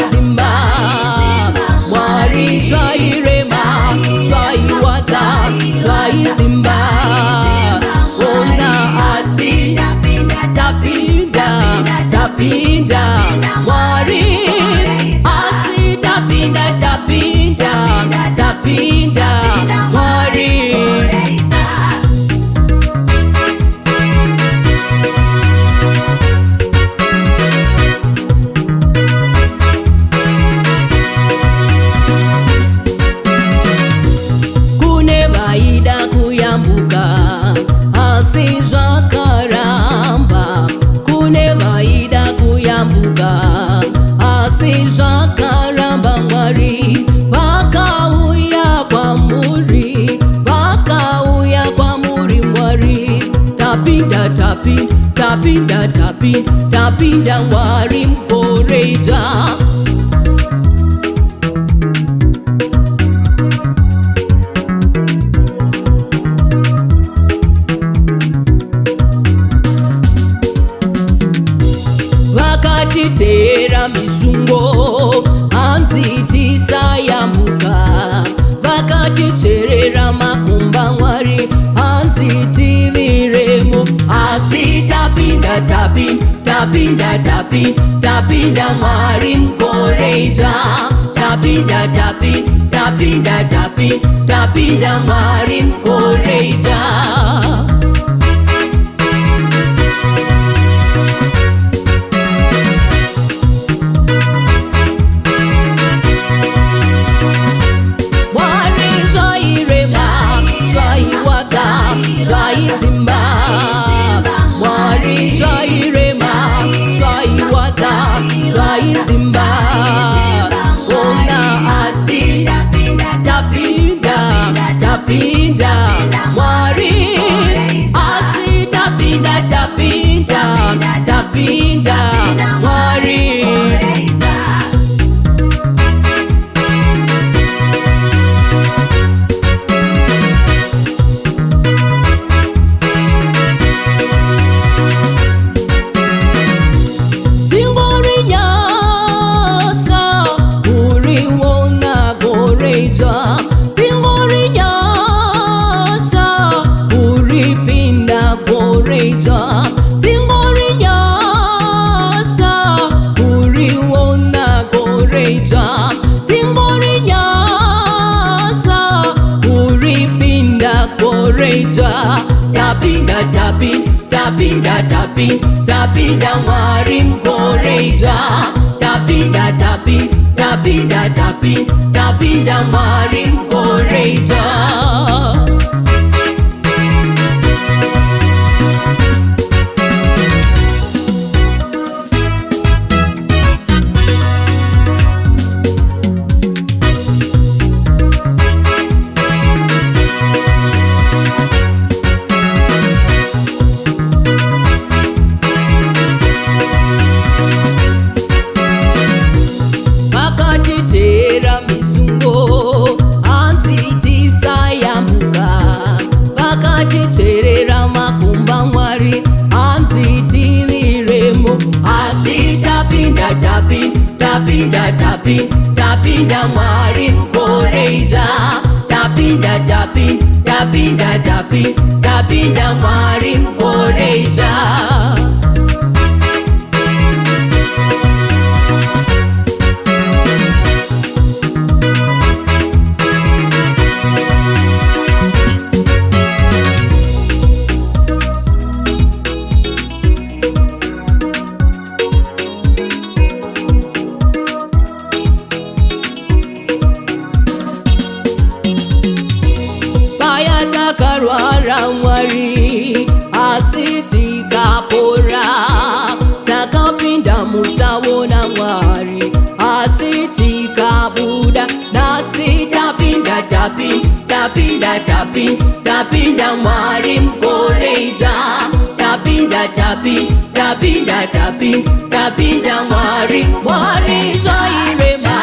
Zimba Mwari Swai Rema Swai Wata Swai Zimba Ona asi Tapinda Tapinda Mwari asi Tapinda Tapinda Tapinda Mwari Asizwa karamba kune vaida kuyambuka asizwa karamba Mwari vakauya kwa muri vakauya kwa muri Mwari tapinda tapinda tapinda tapinda tapinda Mwari mkoreja vakatitera misungo anzitisa yamuka vakaticherera makumba Mwari anzitiviremo asi tapinda tapinda tapinda tapinda tapinda Mwari mkoreja tapinda tapinda tapinda tapinda tapinda Mwari mkoreja Swai Zimba Mwari Swai Rema Swai Wata Swai Zimba Ona asi Tapinda Tapinda Mwari asi Tapinda Tapinda Tapinda Mwari Tapinda tapinda tapinda tapinda tapinda Mwari mkoreja tapinda tapinda tapinda tapinda tapinda Mwari mkoreja vakaticherera makumba Mwari anzitiviremo asi tapinda tapinda tapinda tapinda tapinda Mwari mkoreja tapinda tapinda tapinda tapinda tapinda Mwari mkoreja takarwara Mwari asitikapora takapinda musawona Mwari asitikabura basi tapinda tapinda tapinda Mwalimu Koreija, tapinda tapinda tapinda Mwalimu Koreija irema